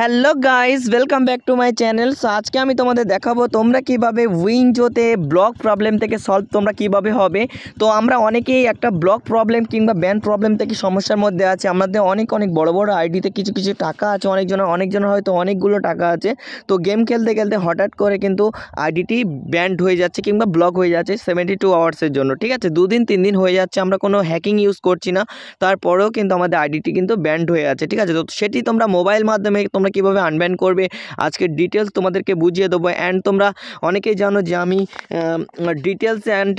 Hello guys, welcome back to my channel. So আজকে আমি তোমাদের দেখাবো তোমরা কিভাবে উইন্ডোতে ব্লক প্রবলেম থেকে সলভ তোমরা কিভাবে হবে। তো আমরা অনেকেই একটা ব্লক প্রবলেম কিংবা ব্যান প্রবলেম থেকে সমস্যার মধ্যে আছে। আমাদের অনেক বড় বড় আইডিতে কিছু কিছু টাকা আছে, অনেকজনের হয়তো অনেকগুলো টাকা আছে। তো গেম খেলতে খেলতে হঠাৎ করে কিন্তু আইডিটি ব্যান্ড হয়ে যাচ্ছে কিংবা ব্লক হয়ে যাচ্ছে 72 আওয়ার্সের জন্য। ঠিক আছে, 2 দিন 3 দিন হয়ে যাচ্ছে, আমরা কোনো হ্যাকিং ইউজ করছি না, তারপরেও কিন্তু আমাদের আইডিটি কিন্তু ব্যান্ড হয়ে আছে। ঠিক আছে, তো সেটি তোমরা মোবাইল মাধ্যমে তোমরা কীভাবে আনব্যান করবে আজকের ডিটেলস তোমাদেরকে বুঝিয়ে দেবো। অ্যান্ড তোমরা অনেকেই জানো যে আমি ডিটেলস অ্যান্ড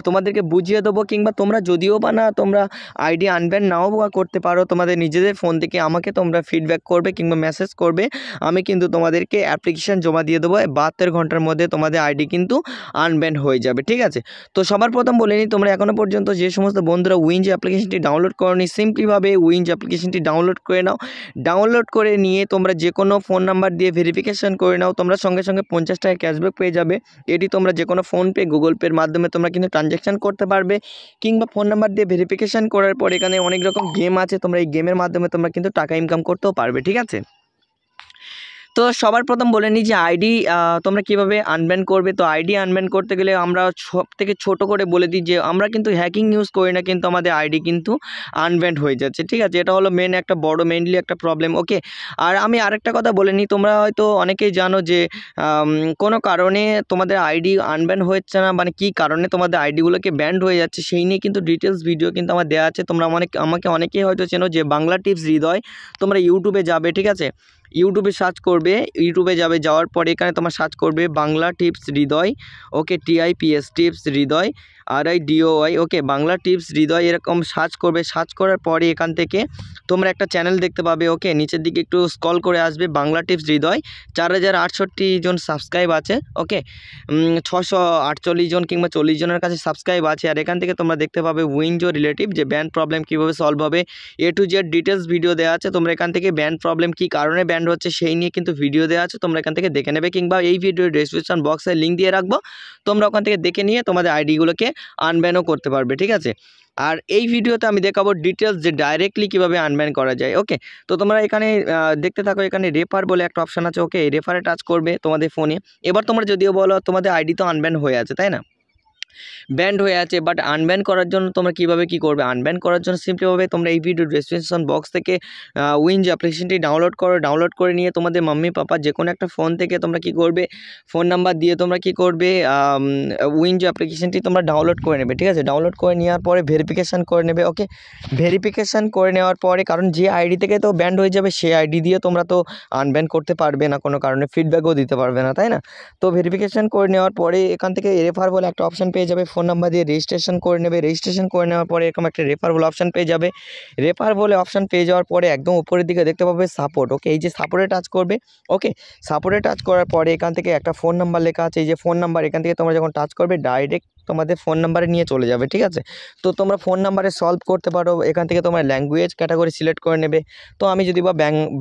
তোমাদেরকে বুঝিয়ে দেবো, কিংবা তোমরা যদিও বা না তোমরা আইডি আনব্যান নাও বা করতে পারো, তোমাদের নিজেদের ফোন থেকে আমাকে তোমরা ফিডব্যাক করবে কিংবা মেসেজ করবে, আমি কিন্তু তোমাদেরকে অ্যাপ্লিকেশান জমা দিয়ে দেবো। 72 ঘন্টার মধ্যে তোমাদের আইডি কিন্তু আনব্যান হয়ে যাবে। ঠিক আছে, তো সবার প্রথম বলে নিই, তোমরা এখনও পর্যন্ত যে সমস্ত বন্ধুরা উইঞ্জ অ্যাপ্লিকেশনটি ডাউনলোড করোনি, সিম্পলিভাবে উইঞ্জ অ্যাপ্লিকেশনটি ডাউনলোড করে নাও। ডাউনলোড করে নিয়ে তোমরা যে কোনো ফোন নাম্বার দিয়ে ভেরিফিকেশান করে নাও, তোমরা সঙ্গে সঙ্গে 50 টাকা ক্যাশব্যাক পেয়ে যাবে। এটি তোমরা যে কোনো ফোনপে, গুগল পের মাধ্যমে তোমরা কিন্তু ট্রানজ্যাকশান করতে পারবে, কিংবা ফোন নাম্বার দিয়ে ভেরিফিকেশান করার পর এখানে অনেক রকম গেম আছে, তোমরা এই গেমের মাধ্যমে তোমরা কিন্তু টাকা ইনকাম করতেও পারবে। ঠিক আছে, তো সবার প্রথম বলে নিই যে আইডি তোমরা কিভাবে আনব্যান করবে। তো আইডি আনব্যান করতে গেলে আমরা সব থেকে ছোট করে বলে দিই যে আমরা কিন্তু হ্যাকিং ইউজ করি না, কিন্তু আমাদের আইডি কিন্তু আনব্যান হয়ে যাচ্ছে। ঠিক আছে, এটা হলো মেনলি একটা প্রবলেম। ওকে, আর আমি আরেকটা কথা বলে নিই, তোমরা হয়তো অনেকেই জানো যে কোনো কারণে তোমাদের আইডি আনব্যান হচ্ছে না, মানে কী কারণে তোমাদের আইডিগুলোকে ব্যান্ড হয়ে যাচ্ছে সেই নিয়ে কিন্তু ডিটেলস ভিডিও কিন্তু আমার দেওয়া আছে। তোমরা আমাকে অনেকেই হয়তো চেনো যে বাংলা টিপস হৃদয়। তোমরা ইউটিউবে যাবে, ঠিক আছে, ইউটিউবে সার্চ করবে, ইউটিউবে যাওয়ার পরে এখানে তোমার সার্চ করবে বাংলা টিপস হৃদয়। ওকে, TIPS টিপস হৃদয়, RIDOY। ওকে, বাংলা টিপস হৃদয় এরকম সার্চ করবে। সার্চ করার পরে এখান থেকে তোমরা একটা চ্যানেল দেখতে পাবে। ওকে, নিচের দিকে একটু স্ক্রল করে আসবে, বাংলা টিপস হৃদয়। 4068 জন সাবস্ক্রাইব আছে। ওকে, 648 জন কিংবা 40 জনের কাছে সাবস্ক্রাইব আছে। আর এখান থেকে তোমরা দেখতে পাবে উইন্ডো রিলেটিভ যে ব্যান্ড প্রবলেম কীভাবে সলভ হবে, A to Z details video দেওয়া আছে। তোমরা এখান থেকে ব্যান্ড প্রবলেম কী কারণে ব্যান্ড হচ্ছে সেই নিয়ে কিন্তু ভিডিও দেওয়া আছে, তোমরা এখান থেকে দেখে নেবে, কিংবা এই ভিডিওর ডেসক্রিপশন বক্সে লিঙ্ক দিয়ে রাখবো, তোমরা ওখান থেকে দেখে নিয়ে তোমাদের আইডিগুলোকে আনব্যানও করতে পারবে। ঠিক আছে, আর এই ভিডিওতে আমি দেখাবো ডিটেলস যে ডাইরেক্টলি কীভাবে আনব্যান করা যায়। ওকে, তো তোমরা এখানে দেখতে থাকো, এখানে রেফার বলে একটা অপশান আছে। ওকে, এই রেফারে টাচ করবে তোমাদের ফোনে। এবার তোমরা যদিও বলো তোমাদের আইডি তো আনব্যান হয়ে আছে, তাই না, ব্যান্ড হয়ে আছে, বাট আনব্যান করার জন্য তোমরা কীভাবে কী করবে। আনব্যান করার জন্য সিম্পলিভাবে তোমরা এই ভিডিও ডেসক্রিপশন বক্স থেকে উইঞ্জ অ্যাপ্লিকেশনটি ডাউনলোড করো। ডাউনলোড করে নিয়ে তোমাদের মাম্মি পাপা যে কোনো একটা ফোন থেকে তোমরা কী করবে, ফোন নাম্বার দিয়ে তোমরা কী করবে, উইঞ্জ অ্যাপ্লিকেশনটি তোমরা ডাউনলোড করে নেবে। ঠিক আছে, ডাউনলোড করে নেওয়ার পরে ভেরিফিকেশান করে নেবে। ওকে, ভেরিফিকেশান করে নেওয়ার পরে, কারণ যে আইডি থেকে তো ব্যান্ড হয়ে যাবে সেই আইডি দিয়ে তোমরা তো আনব্যান করতে পারবে না, কোনো কারণে ফিডব্যাকও দিতে পারবে না, তাই না। তো ভেরিফিকেশান করে নেওয়ার পরে এখান থেকে রেফার বলে একটা অপশান পেয়ে যাবে, ফোন নাম্বার দিয়ে রেজিস্ট্রেশন করে নেবে। রেজিস্ট্রেশন করে নেওয়ার পরে এরকম একটা রেফার বলে অপশান পেয়ে যাবে। রেফার বলে অপশান পেয়ে যাওয়ার পরে একদম উপরের দিকে দেখতে পাবে সাপোর্ট। ওকে, এই যে সাপোর্টে টাচ করবে। ওকে, সাপোর্টে টাচ করার পরে এখান থেকে একটা ফোন নাম্বার লেখা আছে, এই যে ফোন নাম্বার, এখান থেকে তোমরা যখন টাচ করবে ডাইরেক্ট তোমাদের ফোন নাম্বারে নিয়ে চলে যাবে। ঠিক আছে, তো তোমরা ফোন নাম্বারে সলভ করতে পারো। এখান থেকে তোমরা ল্যাঙ্গুয়েজ ক্যাটাগরি সিলেক্ট করে নেবে। তো আমি যদি বা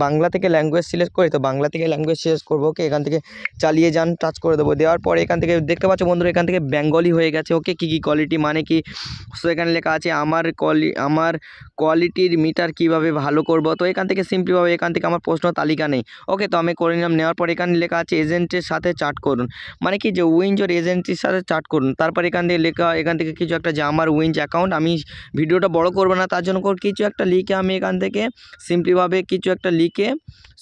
বাংলা থেকে ল্যাঙ্গুয়েজ সিলেক্ট করি, তো বাংলা থেকে ল্যাঙ্গুয়েজ সিলেক্ট করবো। ওকে, এখান থেকে চালিয়ে যান, টাচ করে দেবো। দেওয়ার পরে এখান থেকে দেখতে পাচ্ছ বন্ধুরা, এখান থেকে বেঙ্গলি হয়ে গেছে। ওকে, কী কোয়ালিটি মানে কি, সো এখানে লেখা আছে আমার কোয়ালিটির মিটার কিভাবে ভালো করব। তো এখান থেকে সিম্পলিভাবে এখান থেকে আমার প্রশ্ন তালিকা নেই। ওকে, তো আমি করে নিলাম। নেওয়ার পর এখানে লেখা আছে এজেন্টের সাথে চাট করুন, মানে কি যে উইঞ্জোর এজেন্টের সাথে চাট করুন। তারপর এখান থেকে লেখা, এখান থেকে কিছু একটা যে আমার উইঞ্জ অ্যাকাউন্ট, আমি ভিডিওটা বড় করবো না তার জন্য কিছু একটা লিখে আমি এখান থেকে সিম্পলিভাবে কিছু একটা লিখে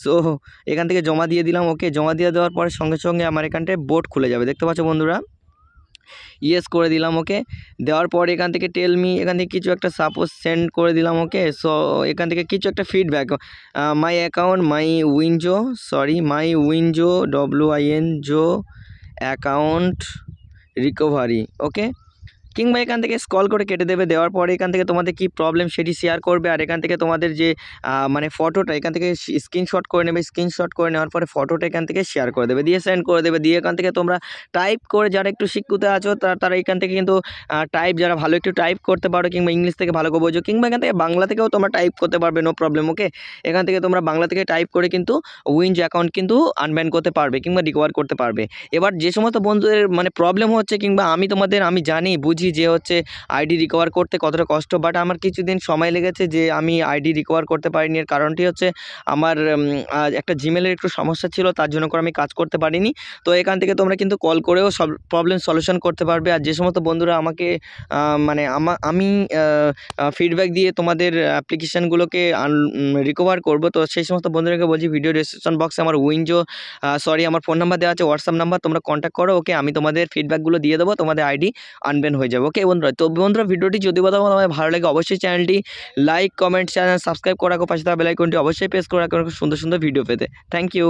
সো এখান থেকে জমা দিয়ে দিলাম। ওকে, জমা দিয়ে দেওয়ার পরে সঙ্গে সঙ্গে আমার এখানটায় বোর্ড খুলে যাবে, দেখতে পাচ্ছ বন্ধুরা। ইয়েস করে দিলাম। ওকে, দেওয়ার পর এখান থেকে টেল মি, এখান থেকে কিছু একটা সাপোজ সেন্ড করে দিলাম। ওকে, সো এখান থেকে কিছু একটা feedback, my account my WinZO WINJO account recovery. Okay, কিংবা এখান থেকে স্ক্রল করে কেটে দেবে। দেওয়ার পরে এখান থেকে তোমাদের কি প্রবলেম সেটি শেয়ার করবে, আর এখান থেকে তোমাদের যে মানে ফটোটা এখান থেকে স্ক্রিনশট করে নেবে। স্ক্রিনশট করে নেওয়ার পরে ফটোটা এখান থেকে শেয়ার করে দেবে, দিয়ে সেন্ড করে দেবে। দিয়ে এখান থেকে তোমরা টাইপ করে, যারা একটু শিক্ষিত আছো তারা এখান থেকে কিন্তু যারা ভালো একটু টাইপ করতে পারো, কিংবা ইংলিশ থেকে ভালো করে বোঝো, কিংবা এখান থেকে বাংলা থেকেও তোমরা টাইপ করতে পারবে, নো প্রবলেম। ওকে, এখান থেকে তোমরা বাংলা থেকে টাইপ করে কিন্তু উইঞ্জ অ্যাকাউন্ট কিন্তু আনব্যান করতে পারবে কিংবা রিকভার করতে পারবে। এবার যে সমস্ত বন্ধুদের মানে প্রবলেম হচ্ছে, কিংবা আমি জানি বুঝি বুঝি যে হচ্ছে আইডি রিকভার করতে কতটা কষ্ট, বাট আমার কিছুদিন সময় লেগেছে যে আমি আইডি রিকভার করতে পারিনি। এর কারণটি হচ্ছে আমার একটা জিমেলের একটু সমস্যা ছিল, তার জন্য করে আমি কাজ করতে পারিনি। তো এখান থেকে তোমরা কিন্তু কল করেও সব প্রবলেম সলিউশন করতে পারবে। আর যে সমস্ত বন্ধুরা আমাকে মানে আমি ফিডব্যাক দিয়ে তোমাদের অ্যাপ্লিকেশানগুলোকে রিকভার করবো, তো সেই সমস্ত বন্ধুদেরকে বলছি ভিডিও ডেসক্রিপশন বক্সে আমার আমার ফোন নাম্বার দেওয়া আছে, হোয়াটসঅ্যাপ নাম্বার, তোমরা কন্ট্যাক্ট করো। ওকে, আমি তোমাদের ফিডব্যাকগুলো দিয়ে দেবো, তোমাদের আইডি আনব্যান হয়ে যাবে। ওকে বন্ধুরা, তো বন্ধুরা ভিডিওটি যদি তোমাদের ভালো লাগে অবশ্যই চ্যানেলটি লাইক, কমেন্ট, চ্যানেল সাবস্ক্রাইব করে রাখো, পাশে থাকা বেল আইকনটি অবশ্যই প্রেস করে রাখো সুন্দর সুন্দর ভিডিও পেতে। Thank you.